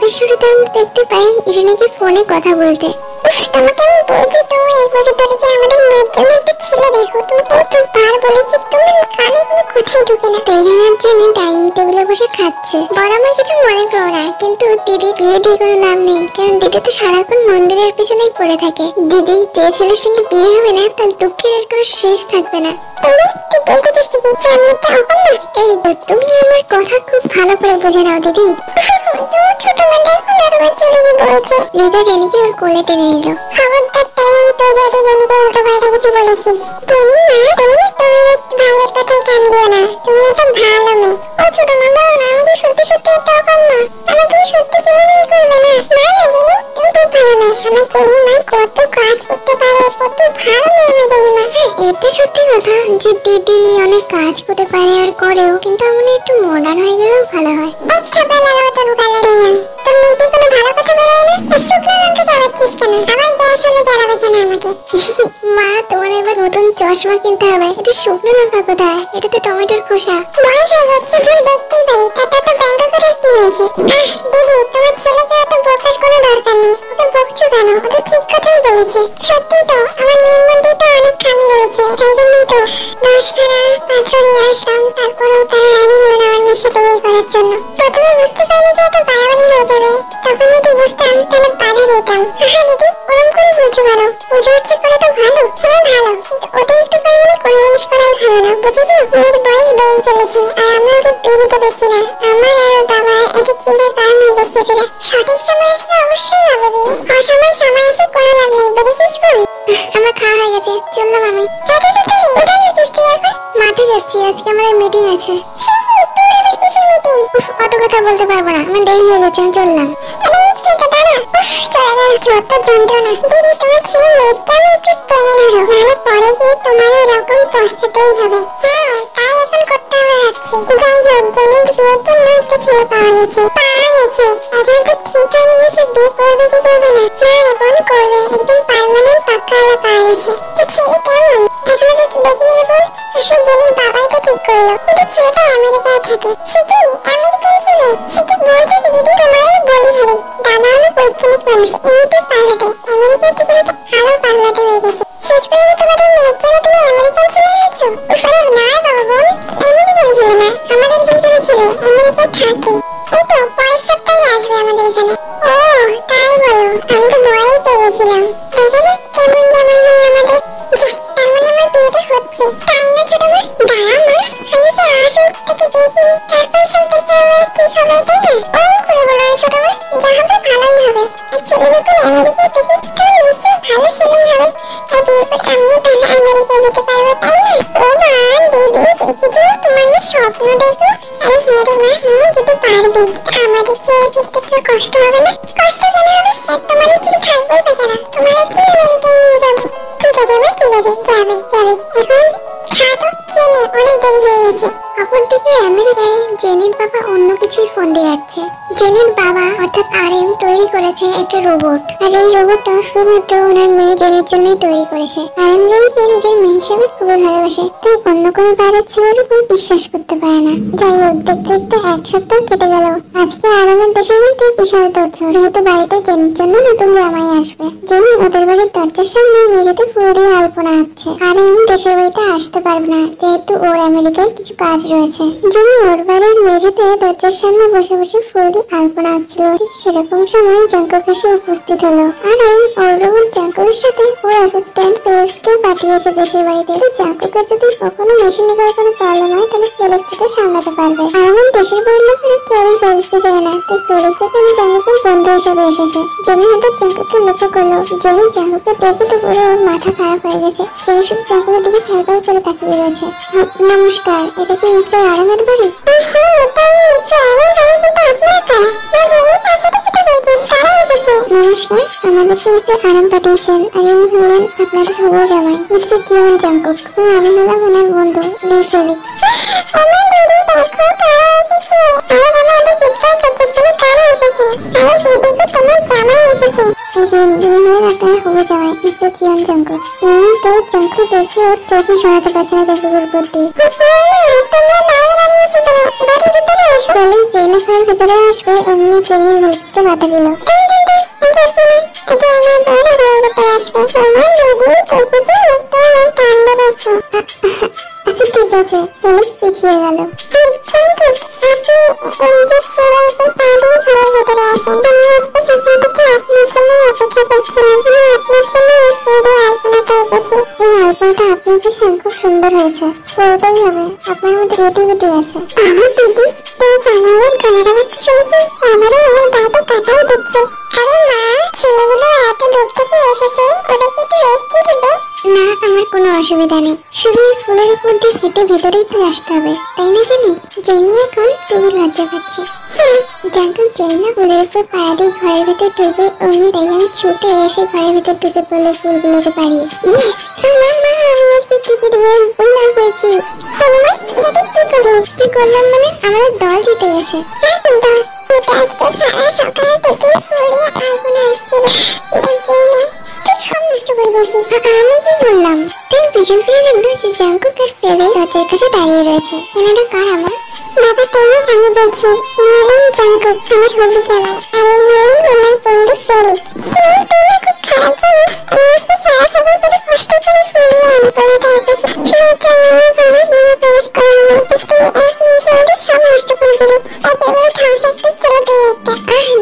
গল্পের শুরুতে আমি দেখতে পাই ইরিনাকে ফোনে কথা বলতে। তোমাকে আমি বলছি তো এক বছর ধরে যে আমাদের মেয়ের জন্য একটা ছেলে দেখো, তুমি কতবার বলেছি, তুমি কানে কোনো কথাই ঢুকে না। তেইহার জেনি ডাইনিং টেবিলে বসে খাচ্ছে। বড় মা কিছু মনে করো না, কিন্তু দিদি বিয়ে দিয়ে কোনো লাভ নেই, কারণ দিদি তো সারাক্ষণ মন্দিরের পিছনেই পড়ে থাকে। দিদি যে ছেলের সঙ্গে বিয়ে হবে না তার দুঃখের আর কোনো শেষ থাকবে না। তুই বলতে চাচ্ছিস কি যে আমি একটা অকর্মা? এই তুমি আমার কথা খুব ভালো করে বুঝে নাও দিদি। তুমি ছোট মা দেখো না তোমার ছেলেকে বলছে। লিজা জেনিকে ওর কোলে টেনে নিল। খবরদার তাই তুই যাতে জেনিকে উল্টো পাল্টা কিছু বলেছিস। জেনি মা, তুমি তোমার ভাইয়ের কথায় কান দিও না, তুমি একটা ভালো মেয়ে। ও ছোট মা বল না, আমি সত্যি সত্যি একটা অকর্মা, আমাকে সত্যি কেউ বিয়ে করবে না? না না জেনি, তুমি খুব ভালো মেয়ে। আমার জেনি মা কত কাজ করতে পারে, কত ভালো মেয়ে আমার জেনি মা। এটা সত্যি কথা যে দিদি অনেক কাজ করতে পারে আর করেও, কিন্তু আমি একটু মডার্ন হয়ে গেলেও ভালো হয়। একটা বেলা লাগাও তোর গালে তোর মুখে কোনো ভালো কথা বেরোয় না। শুকনো লঙ্কা জ্বালাচ্ছিস কেন? আমার গ্যাস হলে জ্বালাবে কেন আমাকে? মা তোমার এবার নতুন চশমা কিনতে হবে। এটা শুকনো লঙ্কা কোথায়, এটা তো টমেটোর খোসা। বয়স হয়ে যাচ্ছে, ভুল দেখতেই পারি, তাতে তো ব্যঙ্গ করে কি হয়েছে? দিদি, তোমার ছেলেকে অত বকার কোনো দরকার নেই, ওকে বকছো কেন? ও তো ঠিক কথাই বলেছে। সত্যি তো আমার মেয়ের মধ্যে তো অনেক খামি রয়েছে, তাই জন্যই তো 10খানা পাত্র নিয়ে আসলাম, তারপরেও তারা রাজি হলো না আমার মেয়ের সাথে বিয়ে করার জন্য। প্রথমে বুঝতে পারিনি যে এত বাড়াবাড়ি হয়ে যাবে, তখন যদি বুঝতাম তাহলে বাধা দিতাম। দিদি, ওরম করে বুঝো কেন? বুঝে উঠছে করা তো ভালো, হ্যাঁ ভালো, কিন্তু অতিরিক্ত পরিমাণে কোনো জিনিস করাই ভালো না, বুঝেছো? মেয়ের বয়স বেড়ে চলেছে আর আমরা ওকে বিয়ে দিতে পারছি না। আমার আর ওর বাবা একটা চিন্তার কারণ হয়ে যাচ্ছে। সেটা সঠিক সময় আসলে অবশ্যই হবে বিয়ে, অসময় সময় এসে কোনো লাভ নেই, বুঝেছিস বোন? আমার খাওয়া হয়ে গেছে, চললাম আমি। এত তাড়াতাড়ি কোথায় যাচ্ছিস তুই এখন? মাঠে যাচ্ছি, আজকে আমাদের মিটিং আছে। সে কি, তোর আবার কিসের মিটিং? অত কথা বলতে পারবো না, আমার দেরি হয়ে যাচ্ছে, আমি চললাম। যত যন্ত্রণা। দিদি, তোমার ছেলে মেজটা আমি একটু টেনে ধরো, নাহলে পরে গিয়ে তোমার এরকম পস্তাতেই হবে। হ্যাঁ, তাই এখন করতে হবে ভাবছি। যাই হোক, জেনির বিয়ের জন্য একটা ছেলে পাওয়া গেছে। এখন তো ঠিক হয়নি যে সে বিয়ে করবে কি করবে না। না রে বোন, করবে, একদম পার্মানেন্ট পাক্কা হলে পাওয়া গেছে। তো ছেলে কেমন? এখনো তো দেখিনি রে বোন। আসলে জেনির বাবাই তো ঠিক করলো, কিন্তু ছেলেটা আমেরিকায় থাকে। সে কি আমেরিকান ছেলে? সে কি বলছো কি দিদি? তোমারও বলি হারি, দাদা হলো বৈজ্ঞানিক মানুষ, এমনিতে পাইলটে, আমেরিকান থেকে নাকি আরো পাইলটে হয়ে গেছে। শেষ পর্যন্ত তোমাদের মেয়ের জন্য তুমি আমেরিকান ছেলে আনছো? না বাবা বোন, আমেরিকান ছেলে না, আমাদের এখানকার ছেলে, আমেরিকায় থাকে। এই তো পরের সপ্তাহে আসবে আমাদের এখানে। ও তাই বলো, আমি তো ভয়ই পেয়ে গেছিলাম। দেখা যাক কেমন জামাই হয় আমাদের। তার মানে আমার বিয়েটা হচ্ছে, তাই না ছোট মা? দাঁড়া মা, আগে সে আসুক, তাকে দেখি, তারপর সব দেখে আমার ঠিক হবে, তাই না? ও করে বলো ছোট মা, যা হবে ভালোই হবে। আর ছেলে যখন আমেরিকায় থাকে তাহলে নিশ্চয়ই ভালো ছেলেই হবে। আর বিয়ের পর আমিও তাহলে আমেরিকায় যেতে পারবো, তাই না? ও মা, দিদি দেখি তো তোমার মেয়ে স্বপ্ন দেখো। আরে হ্যাঁ রে মা, হ্যাঁ যেতে পারবি। আমাদের চেয়ে ফিরতে তো কষ্ট হবে না? কষ্ট কেন হবে? তোমাদের ঠিক থাকবেই বা কেন? তোমাদের কি আমেরিকায় নিয়ে যাবো? ঠিক আছে মা, ঠিক আছে, যাবে যাবে। এখন খা তো, খেয়ে নে, অনেক দেরি হয়ে গেছে। অপরদিকে আমেরিকায় জেনির বাবা অন্য কিছুই ফোন দিয়ে যাচ্ছে। জেনির বাবা অর্থাৎ আরএম তৈরি করেছে একটা রোবট, আর এই রোবটটা শুধুমাত্র ওনার মেয়ে জেনির জন্যই তৈরি করেছে। আরএম জেনিকে নিজের মেয়ে হিসেবে খুবই ভালোবাসে, তাই অন্য কোনো বাইরের ছেলের উপর বিশ্বাস করতে পারে না। যাই হোক, দেখতে দেখতে এক সপ্তাহ কেটে গেল। আজকে আরএমের দেশের বাড়িতে বিশাল তোড়জোড়, যেহেতু বাড়িতে জেনির জন্য নতুন জামাই আসবে। জেনি ওদের বাড়ির দরজার সামনে মেঝেতে ফুল দিয়ে আলপনা আঁকছে। আরএম দেশের বাড়িতে আসতে পারবে না, যেহেতু ওর আমেরিকায় কিছু কাজ রয়েছে। জেনি ওর বাড়ির মেঝেতে দরজার সামনে বসে বসে ফুল দিয়ে আলপনা আঁকছিল। ঠিক সেরকম সময় জাঙ্কুক এসে উপস্থিত হলো। আরএম ওর রোবট জাঙ্কুকের সাথে ওর অ্যাসিস্ট্যান্ট ফেলিক্সকে পাঠিয়েছে দেশের বাড়িতে। জাঙ্কুকের যদি কখনো মেশিনিকার কোনো প্রবলেম হয় তাহলে ফেলিক্স এটা সামলাতে পারবে। আরএম দেশের বাড়ির লোকেরা কেউই ফেলিক্সকে যায় না, তাই ফেলিক্স এখানে জাঙ্কুকের বন্ধু হিসেবে এসেছে। জেনি হঠাৎ জাঙ্কুককে লক্ষ্য করলো। জেনি জাঙ্কুককে দেখে তো পুরো ওর মাথা খারাপ হয়ে গেছে। জেনি শুধু জাঙ্কুকের দিকে ফ্যালফ্যাল করে তাকিয়ে রয়েছে। নমস্কার, এটা কি মিস্টার আরএমের বাড়ি? হ্যাঁ, তাই মিস্টার আরএম, আমি কিন্তু আপনার কারা? না জেনি, তার সাথে কথা বলছিস, কারা এসেছে? নমস্কার, আমাদেরকে মিস্টার আরএম পাঠিয়েছেন, আর ইনি হলেন আপনাদের হবু জামাই মিস্টার জিওন জাঙ্কুক। আমি হলাম ওনার বন্ধু লি ফেলিক্স। আমার দিদি দেখো কারা এসেছে। আরে বাবা, এত চিৎকার করছিস কেন? কারা এসেছে? আরে দিদি গো, তোমার জামাই এসেছে। এই যে ইনি হলেন আপনার হবু জামাই মিস্টার জিওন জাঙ্কুক। ইনি তো জাঙ্কুক দেখে ওর চোখই সরাতে পারছে না জাঙ্কুকের প্রতি। তোমরা বাইরে দাঁড়িয়েছো কেন? বাড়ির ভিতরে আসো। ফেলিক্স যেই না ঘরের ভিতরে আসবে অমনি জেনি ফেলিক্সকে বাধা দিল। আচ্ছা ঠিক আছে। ফেলিক্স পিছিয়ে গেল। এই আলপনাটা আপনার কাছে খুব সুন্দর হয়েছে, পরতেই হবে। আপনার মধ্যে ক্রিয়েটিভিটি আছে। আমার দিদি তোর জামাইয়ের গলার আওয়াজ শুনেছি, আমারও আমার দাদু কাটাও দিচ্ছে। আরে মা, ছেলেগুলো এত দূর থেকে এসেছে, ওদেরকে একটু রেস্ট দিতে দে। না, আমার কোনো অসুবিধা নেই, শুধু এই ফুলের উপর দিয়ে হেঁটে ভেতরেই তো আসতে হবে, তাই না জেনি? জেনি এখন খুবই লজ্জা পাচ্ছে। জাঙ্কুক যেই না ফুলের উপর পাড়া দিয়ে ঘরের ভেতর ঢুকবে, অমনি তাইয়াং ছুটে এসে ঘরের ভেতর ঢুকে পড়লো ফুলগুলোকে পাড়িয়ে। ইয়েস, মামা, আমি আজকে কি করবো বললাম পেয়েছি। কি করলাম মানে? আমাদের দল জিতে গেছে। আজকে সারা সকাল থেকে ফুল দিয়ে আলপনা আঁকছিল, তুই সব নষ্ট করে দিয়েছিস। আমি কি করলাম? তাই পিছন ফিরে দেখলো যে জাঙ্কুক আর ফেলিক্স দরজার কাছে দাঁড়িয়ে রয়েছে। এনারা কারা মা? বাবা তাই আমি বলছি, ইনি হলেন জাঙ্কুক, আমার হবু জামাই, আর ইনি হলেন ওনার বন্ধু ফেলিক্স। কিন্তু তুই না খুব খারাপ জানিস, আমি আজকে সারা সকাল করে কষ্ট করে ফুল দিয়ে আলপনাটা এঁকেছি, শুধুমাত্র আমি আমার ঘরে গিয়ে প্রবেশ করার বলে। তুই এক নিমিষের মধ্যে সব নষ্ট করে দিলি। একেবারে ধ্বংসাত্মক ছেলে তুই একটা।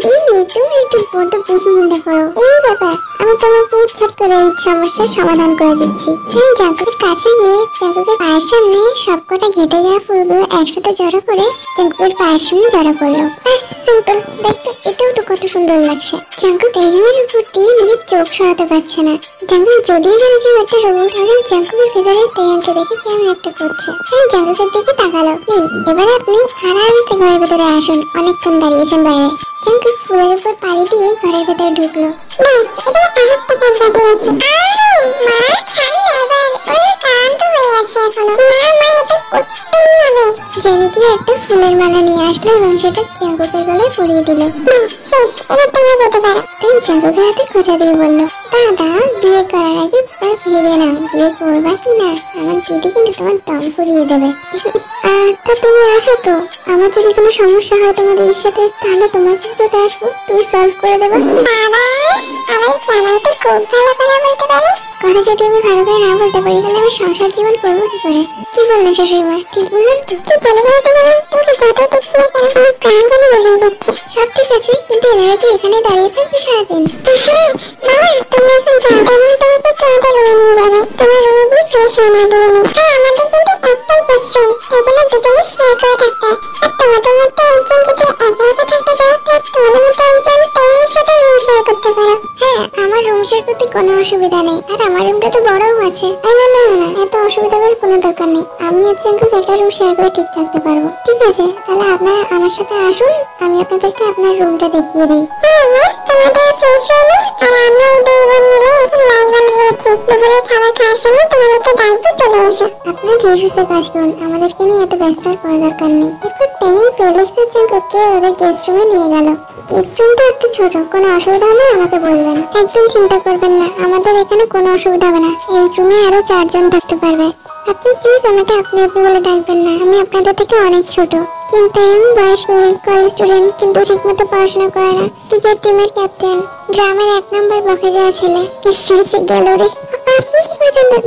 দিদি, তুমি একটু বড্ড বেশি চিন্তা করো। এই ব্যাপার, আমি তোমাকে ইচ্ছাট করে এই সমস্যার সমাধান করে দিচ্ছি। তুমি জাঙ্কুকের কাছে গিয়ে জাঙ্কুকের পায়ের সামনে সবকটা ঘেটে যাওয়া ফুলগুলো একসাথে জড়ো করে জাঙ্কুকের পায়ের সামনে জড়ো করলো। ব্যাস, সিম্পল। দেখতে এটাও তো কত সুন্দর লাগছে। জাঙ্কুক তাইয়াংয়ের উপর দিয়ে নিজের চোখ সরাতে পারছে না। জাঙ্কুক যদিও জানে যে একটা রোবট, তাহলে জাঙ্কুকের ভেতরে তাইয়াংকে দেখে কেমন একটা করছে। তাই জাঙ্কুকের দিকে তাকালো। নিন, এবার আপনি আরামসে ঘরের ভেতরে আসুন, অনেকক্ষণ দাঁড়িয়েছেন বাইরে। জাঙ্কুক ফুলের উপর পাড়ি দিয়ে ঘরের ভেতরে ঢুকলো। ব্যাস, এবার আরেকটা কাজ বাকি আছে। আরো মা, ছাড় এবার, ওরা ক্লান্ত হয়ে আছে এখনো। না মা, এটা করতেই হবে। জেনিকে একটা ফুলের মালা নিয়ে আসলো এবং সেটা জাঙ্কুকের গলায় পরিয়ে দিল। ব্যাস শেষ, এবার তোমরা যেতে পারো। তাই জাঙ্কুকের হাতে খোঁচা দিয়ে বলল, দাদা, বিয়ে করার আগে একবার ভেবে নাও বিয়ে করবা কি না। আমার দিদি কিন্তু তোমার দম ফুরিয়ে দেবে। তা তুমি আছো তো? আমার যদি কোনো সমস্যা হয় তোমার দিদির সাথে, তাহলে তোমার কাছে চলে আসবো, তুমি সলভ করে দেবে। বাবা, আমার জামাই তো খুব ভালো করে বলতে পারে। কথা যদি আমি ভালো করে না বলতে পারি, তাহলে আমি সংসার জীবন করবো কি করে? কি বললেন শাশুড়িমা? ঠিক বললাম তো? কি বলে বলো তো জামাই, তোমাকে যত দেখছি না কেন আমার প্রাণ যেন উড়ে যাচ্ছে। সব ঠিক আছে, কিন্তু এনারা কি এখানে দাঁড়িয়ে থাকবে সারাদিন? হ্যাঁ বাবা, তুমি এখন যাও, তাই তোমাকে তোমাদের রুমে নিয়ে যাবে। তোমার রুমে গিয়ে ফ্রেশ হয়ে না দিয়ে নি। আর আমাদের কিন্তু একটাই গেস্টরুম, সেই জন্য দুজনে শেয়ার করে থাকতে হয়। আর তোমাদের মধ্যে একজন যদি একা একা থাকতে চাও, তাহলে তোমাদের মধ্যে একজন তাইয়ের সাথে রুম শেয়ার করতে পারো। হ্যাঁ, আমার রুম শেয়ার করতে কোনো অসুবিধা নেই, আর আমার রুমটা তো বড়ও আছে। না না না, এত অসুবিধা করার কোনো দরকার নেই। আমি আর জাঙ্কুক একটা রুম শেয়ার করে ঠিক থাকতে পারবো। ঠিক আছে, তাহলে আপনারা আমার সাথে আসুন, আমি আপনাদেরকে আপনার রুমটা দেখিয়ে দিই। হ্যাঁ মা, তোমাদের ফ্রেশ হয়ে না, আর আমরা এই দুই বোন মিলে এখন লাঞ্চ বানিয়ে যাচ্ছি। দুপুরে খাবার খাওয়ার সময় তোমাদেরকে ডাকবো, চলে এসো। আপনারা ধীরে সুস্থে কাজ করুন, আমাদেরকে নিয়ে এত ব্যস্ত আর কোনো দরকার নেই। এরপর তাইয়াং ফেলিক্স আর জাঙ্কুককে ওদের গেস্ট রুমে নিয়ে গেল। গেস্ট রুমটা একটু ছোট, কোনো অসুবিধা হলে আমাকে বলবেন। একদম চিন্তা করবেন না, আমাদের এখানে কোনো অসুবিধা হবে না। এই রুমে আরো 4 জন থাকতে পারবে। আপনি প্লিজ আমাকে আপনি আপনি বলে ডাকবেন না, আমি আপনাদের থেকে অনেক ছোট। কিন্তু আমি বয়স নেই, কলেজ স্টুডেন্ট, কিন্তু ঠিকমতো পড়াশোনা করে না। ক্রিকেট টিমের ক্যাপ্টেন, গ্রামের 1 নম্বর বকে যাওয়া ছেলে। ঈশ্বর গেল রে। আপনি কি করে জানবেন?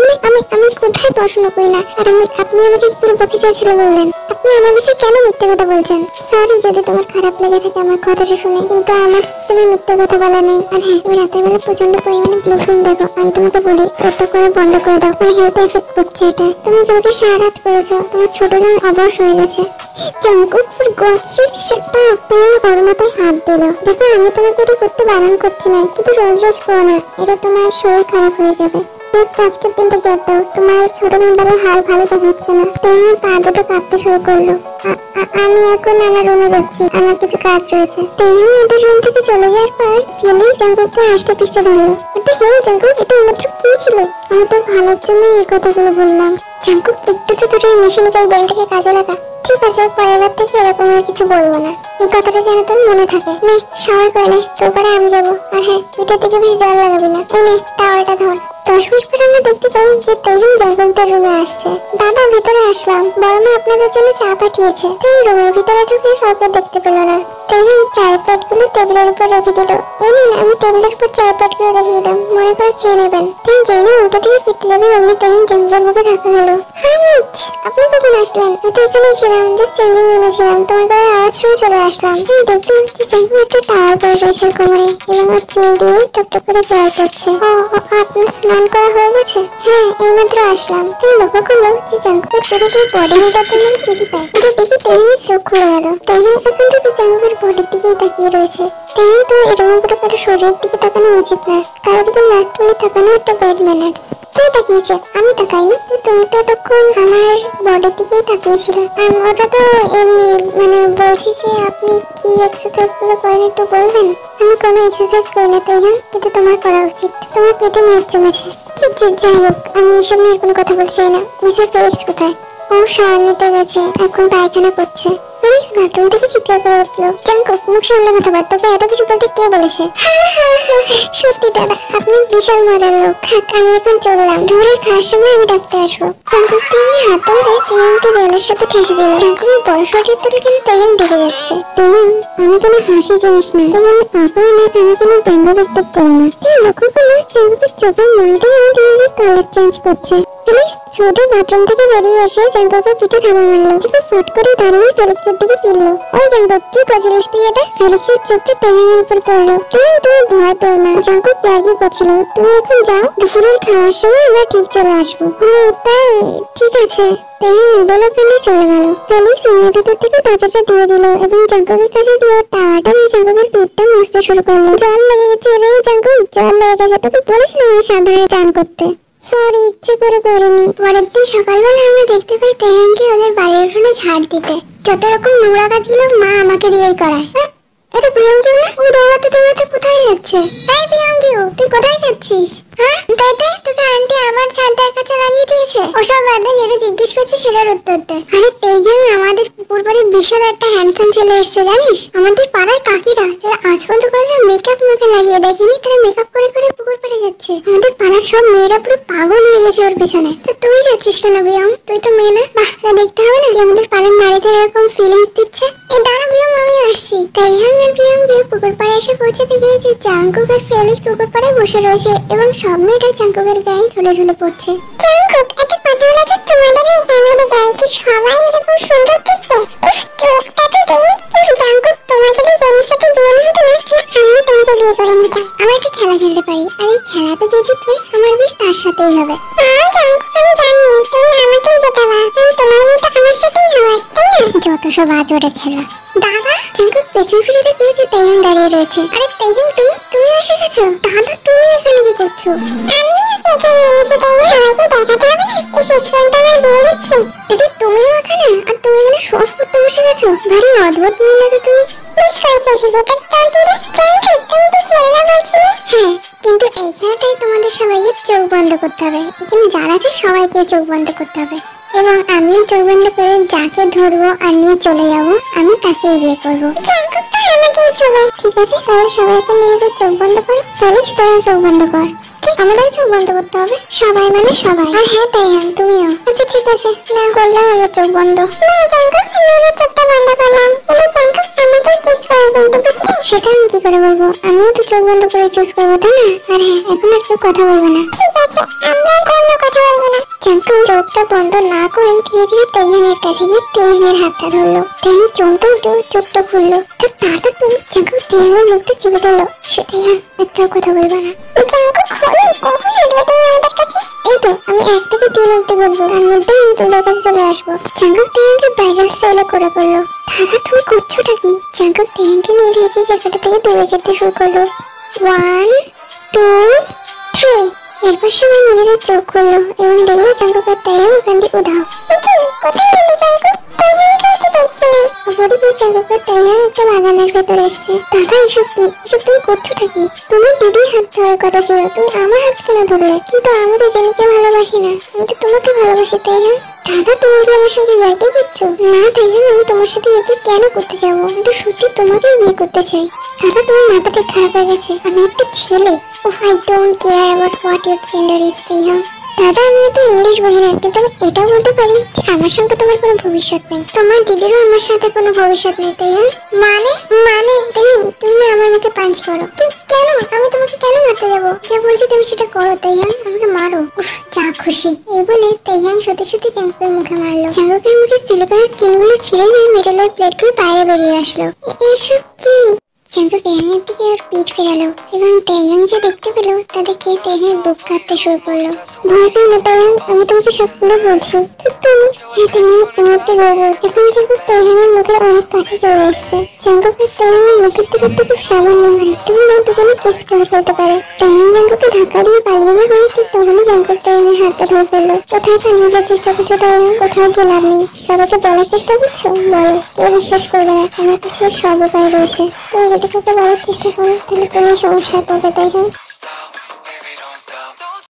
আমি কোথায় পড়াশোনা করি না, আর আপনি আমাকে কি করে বকে যাওয়া ছেলে বললেন? আপনি আমার বিষয়ে কেন মিথ্যে কথা বলছেন? সরি যদি তোমার খারাপ লেগে থাকে আমার কথাটা শুনে, কিন্তু আমার তুমি মিথ্যে কথা বলা নেই। আর হ্যাঁ, তুমি রাতের বেলা প্রচন্ড পরিমাণে ব্লু ফিল্ম দেখো। আমি তোমাকে বলি ওটা করে বন্ধ করে দাও, আমার হেলথ এফেক্ট করছে এটা। তুমি কালকে সারা রাত করেছো, তোমার ছোট জন অবশ হয়ে গেছে। জাঙ্কুক ফর গডস সেক সেটা ওর মাথায় হাত দিল। দেখো, আমি তোমাকে এটা করতে বারণ করছি না, কিন্তু রোজ রোজ করো না, এটা তোমার শরীর খারাপ হয়ে যাবে। আজকের দিনটা গ্যাপ দাও, তোমার ছোট মেম্বারের হাল ভালো দেখাচ্ছে না। তাই আমার পা দুটো কাঁপতে শুরু করলো। আমি এখন আমার রুমে যাচ্ছি, আমার কিছু কাজ রয়েছে। তাই ওদের রুম থেকে চলে যাওয়ার পর ফেলিক্স জাঙ্কুককে হাসতে পিষ্টে ধরলো। ওটা হেই জাঙ্কুক, এটা মাত্র কি ছিল? আমি তোর ভালোর জন্য এই কথাগুলো বললাম। জাঙ্কুক একটু তো তোর এই মেশিনিক্যাল ব্রেনটাকে কাজে লাগা। ঠিক আছে, পরেরবার থেকে এরকম আর কিছু বলবো না। এই কথাটা যেন তোর মনে থাকে। নে শাওয়ার করে নে, তোর পরে আমি যাবো। আর হ্যাঁ, ওইটার দিকে বেশি জল লাগাবি না। এই নে টাওয়ালটা ধর। 10 মিনিট পরে আমরা দেখতে পাই যে তেহিন জাঙ্কুকদের রুমে আসছে। দাদা ভিতরে আসলাম, বড় মা আপনাদের জন্য চা পাঠিয়েছে। তেহিন রুমের ভিতরে ঢুকে কাউকে দেখতে পেল না। তেহিন চায়ের প্লেটগুলো টেবিলের উপর রেখে দিল। এই নিন, আমি টেবিলের উপর চায়ের প্লেটগুলো রেখে দিলাম, মনে করে খেয়ে নেবেন। তেহিন যেই না উল্টো দিকে ফিরতে যাবে অমনি তেহিন জাঙ্কুকের মুখে ধাক্কা হলো। আপনি কখন আসলেন? আমি তো এখানেই ছিলাম, জাস্ট চেঞ্জিং রুমে ছিলাম। তোমার ঘরের আওয়াজ শুনে চলে আসলাম। তেহিন দেখলাম যে জাঙ্কুক একটা টাওয়াল পরে রয়েছে কোমরে এবং ওর চুল দিয়ে টপটপ করে জল পড়ছে। আপনার স্নান করা হয়ে গেছে? হ্যাঁ, এইমাত্র আসলাম। তেহিন লক্ষ্য করলো যে জাঙ্কুকের পুরোপুরি বডি হিটাতে সিটি পায়। এটা দেখে তেহিনের চোখ খুলে গেল। তেহিন এখন তো জাঙ্কুকের বডির দিকেই তাকিয়ে রয়েছে। তেহিন, তো এরকম করে কারো শরীরের দিকে তাকানো উচিত না। কারো দিকে লাস্ট বলে তাকানো একটা ব্যাড ম্যানার্স। কে তাকিয়েছে? আমি তাকাইনি। তুমি তো এতক্ষণ আমার বডির দিকেই তাকিয়েছিলে। ওটা তো এমনি, মানে বলছি যে আপনি কি এক্সারসাইজ গুলো করেন একটু বলবেন? আমি কোনো এক্সারসাইজ করি না তেহিন, কিন্তু তোমার করা উচিত। তোমার পেটে মেদ জমেছে। যাই হোক, আমি এসব নিয়ে কোনো কথা বলছি না। মিস্টার ফেলিক্স কোথায়? ও শাওয়ার নিতে গেছে, এখন পায়খানা করছে। ফেলিক্স বাথরুম থেকে চিৎকার করে উঠলো, জাঙ্কুক মুখ সামলে কথা বল, তোকে এত কিছু বলতে কে বলেছে? সত্যি দাদা, আপনি বিশাল মজার লোক। আমি এখন চললাম, ধরে খাওয়ার সময় আমি ডাকতে আসবো। জাঙ্কুক তেহিনে হাত ধরে তেহিনকে জলের সাথে ঠেসে দিল। জাঙ্কুকের বড় শরীর ধরে কিন্তু তেহিন ডেকে যাচ্ছে। তেহিন, আমি কোনো হাসি জিনিস না, তেহিন আপাই না, আমি কোনো ব্যঙ্গ বক্তব্য করি না। তেহিন লক্ষ্য করলো জাঙ্কুকের চোখের মনিটা যেন ধীরে কালার চেঞ্জ করছে। ফেলিক্স ছোট বাথরুম থেকে বেরিয়ে এসে জাঙ্কুকের পিঠে থাবা মারলো। জাঙ্কুক ফট করে দাঁড়িয়ে ফেলিক্সের দিকে ফিরলো। ওই জাঙ্কুক, কি করছিলিস তুই এটা? ফেলিক্সের চোখটা তেহিনের উপর পড়লো। তেহিন, তুমি ভয় পেও না, জাঙ্কুক ইয়ার্কি করছিল। তুমি এখন যাও, দুপুরের খাওয়ার সময় আমরা ঠিক চলে আসবো। ও তাই, ঠিক আছে। তেহিন বলে ফেলে চলে গেল। ফেলিক্স রুমের ভিতর থেকে দরজাটা দিয়ে দিল এবং জাঙ্কুকের কাছে দিয়ে টাওয়ারটা দিয়ে জাঙ্কুকের পেটটা মুছতে শুরু করলো। জল লেগে গেছে রে জাঙ্কুক, জল লেগে গেছে। তোকে বলেছিলাম আমি সাবধানে চান করতে। সরি, ইচ্ছে করে করিনি। পরের দিন সকালবেলা আমরা দেখতে পাই তেহিনকে ওদের বাড়ির উঠোনে ঝাড় দিতে। যত রকম নোংরা কাজগুলো মা আমাকে দিয়েই করায়। এটা প্রিয়ঙ্কিও না? ও দৌড়াতে দৌড়াতে কোথায় যাচ্ছে? এই প্রিয়ঙ্কিও, তুই কোথায় যাচ্ছিস? হ্যাঁ দাদা, তোকে আন্টি আবার ছাদটার কাছে লাগিয়ে দিয়েছে। ওসব বাদে যেটা জিজ্ঞেস করছে সেটার উত্তর দে। আরে তেজন, আমাদের পুকুর বাড়ির বিশাল একটা হ্যান্ডসাম ছেলে এসছে জানিস? আমাদের পাড়ার কাকিরা যারা আজ পর্যন্ত কোনো মেকআপ মুখে লাগিয়ে দেখেনি, তারা মেকআপ করে করে পুকুর পাড়ে যাচ্ছে। আমাদের পাড়ার সব মেয়েরা পুরো পাগল হয়ে গেছে ওর পেছনে। তো তুই যাচ্ছিস কেন বিয়ম? তুই তো মেয়ে না? বাহ, দেখতে হবে না আমাদের পাড়ার নারীদের এরকম ফিলিংস দিচ্ছে। এই দাঁড়া বিয়ম, আমি আসছি। তাই বিয়ম গিয়ে পুকুর পাড়ে এসে পৌঁছাতে গিয়ে যে জাঙ্কুক আর ফেলিক্স পুকুর পাড়ে বসে রয়েছে এবং সব মেয়েরা জাঙ্কুকের গায়ে ঢলে ঢলে পড়ছে। জাঙ্কুক, একটা কথা বলো তো, তোমাদের এই ক্যামেরা গায়ে কি সবাই এরকম সুন্দর দেখতে? উফ, চোখটা তো দেখ। জাঙ্কুক, তোমার যদি জেনের সাথে বিয়ে না হতো না, তাহলে আমি তোমাকে বিয়ে করে নিতাম। আমরা একটা খেলা খেলতে পারি, আর এই খেলাতে যে জিতবে আমার বেশ তার সাথেই হবে। জাঙ্কুক, আমি জানি তুমি আমাকেই জেতাবা, তোমার বিয়েটা আমার সাথেই হবে, তাই না? যত সব আজরে খেলা। দাদা, জাঙ্কুক পেছন ফিরে দেখলো যে তেহিন দাঁড়িয়ে রয়েছে। আরে তেহিন, তুমি এসে গেছো? দাদা, তুমি এখানে কি করছো? আমি এখানে এসে তাই সবাইকে দেখাতে হবে না এই শেষ পর্যন্ত আমার বিয়ে হচ্ছে। দিদি, তুমিও এখানে? আর তুমি এখানে শর্ট করতে বসে গেছো? ভারী অদ্ভুত মহিলা তো তুমি। বেশ করেছো এসেছো, তার দিদি। জাঙ্কুক, তুমি কি খেলনা বলছিলে? হ্যাঁ, কিন্তু এই খেলাটাই তোমাদের সবাইকে চোখ বন্ধ করতে হবে। এখানে যারা আছে সবাইকে চোখ বন্ধ করতে হবে এবং আমিও চোখ বন্ধ করে যাকে ধরবো আর নিয়ে চলে যাবো, আমি তাকেই বিয়ে করবো। জাঙ্কুক তো আমাকেই ছবে। ঠিক আছে, তাহলে সবাই এখন নিজেদের চোখ বন্ধ করো। ফেলিক্স, তোরা চোখ বন্ধ কর। ঠিক, আমাদের চোখ বন্ধ করতে হবে। সবাই মানে সবাই। আর হ্যাঁ তাইয়ান, তুমিও। আচ্ছা ঠিক আছে, না করলাম আমরা চোখ বন্ধ। না জাঙ্কুক, আমি আমার চোখটা বন্ধ করলাম। কিন্তু জাঙ্কুক আমাকে চুজ করে কিন্তু বুঝলি? সেটা আমি কি করে বলবো? আমিও তো চোখ বন্ধ করে চুজ করবো, তাই না? আর হ্যাঁ, এখন আর কেউ কথা বলবো না। ঠিক আছে, আমরা কোনো কথা বলবো না। জাঙ্কুক চোখটা বন্ধ না করে ধীরে ধীরে তেহিনের কাছে গিয়ে তেহিনের হাতটা ধরলো। তেহিন চমকে উঠে চোখটা খুললো। দাদা, তুমি? জাঙ্কুক তেহিনের মুখটা চেপে ধরলো। সেটাই, একটাও কথা বলবো না। জাঙ্কুক, হলো কখন আসবে তুমি আমাদের কাছে? এই তো, আমি 1 থেকে 3 অব্দি করবো, তার মধ্যেই আমি তোমার কাছে চলে আসবো। জাঙ্কুক তেহিনকে ব্রাইডাল স্টাইলে করে করলো। দাদা, তুমি করছোটা কি? জাঙ্কুক তেহিনকে নিয়ে ধীরে ধীরে জায়গাটা থেকে দৌড়ে যেতে শুরু করলো। 1 2 3। এরপর সবাই নিজেদের চোখ খুললো এবং দেখলো জাঙ্কুকের তেহিন ওখান দিয়ে উধাও। কোথায় গেল জাঙ্কুক? তেহিনকে তো দেখছি না। অপরদিকে জাঙ্কুকের তেহিন একটা বাগানের ভেতরে এসছে। দাদা, এসব কি? এসব তুমি করছোটা কি? তুমি দিদির হাত ধরার কথা ছিল, তুমি আমার হাত কেন ধরলে? কিন্তু আমি তো জেনিকে ভালোবাসি। ভালোবাসি না, আমি তো তোমাকে ভালোবাসি তাইহান। দাদা তুমি কি আমার সঙ্গে ইয়ার্কি করছো? না তাইহান, আমি তোমার সাথে ইয়ার্কি কেন করতে যাবো? আমি তো সত্যি তোমাকেই বিয়ে করতে চাই। দাদা তোমার মাথাটা খারাপ হয়ে গেছে, আমি একটা ছেলে। Oh, I don't care about what your gender is, তাইহান। দাদা আমি তো ইংলিশ বুঝি না, কিন্তু আমি এটাও বলতে পারি যে আমার সঙ্গে তোমার কোনো ভবিষ্যৎ নেই। তোমার দিদিরও আমার সাথে কোনো ভবিষ্যৎ নেই তাইহান। মানে মানে তাইহান তুমি না আমার মুখে পাঞ্চ করো। কি কেন? আমি তোমাকে কেন মারতে যাবো? যে বলছি তুমি সেটা করো তাইহান, আমাকে মারো। উফ যা খুশি। এই বলে তাইহান সত্যি সত্যি জাঙ্কুকের মুখে মারলো। জাঙ্কুকের মুখে সিলিকনের স্কিনগুলো ছিঁড়ে গিয়ে মেটালের প্লেটগুলো বাইরে বেরিয়ে আসলো। এসব কি? জাঙ্কুক তাইহানের দিকে ওর পিঠ ফেরালো এবং তাইহান যে দেখতে পেল তা দেখে তাইহান বুক কাঁপতে শুরু করলো। ভয় পেও না তাইহান, আমি তোমাকে সবগুলো বলছি। তুমি হ্যাঁ তাইহান, আমি একটা রোবট। এখন জাঙ্কুক তাইহানের মুখে অনেক কাছে চলে এসছে। জাঙ্কুক আর তাইহানের মুখের দিকে তো খুব সামান্য হয়, তুমি না দুজনে কিস করে ফেলতে পারে। তাইহান জাঙ্কুককে ধাক্কা দিয়ে পালিয়ে গিয়ে ঠিক তখনই জাঙ্কুক তাইহানের হাতটা ধরে ফেললো। কোথায় পালিয়ে যাওয়ার চেষ্টা করছো তাইহান? কোথাও গিয়ে লাভ নেই। সবাইকে বলার চেষ্টা করছো? বলো, কেউ বিশ্বাস করবে না। আমার কাছে সব উপায় রয়েছে। তুমি যদি কাউকে বলার চেষ্টা করো তাহলে তোমার সমস্যায় পড়বে তাইহান।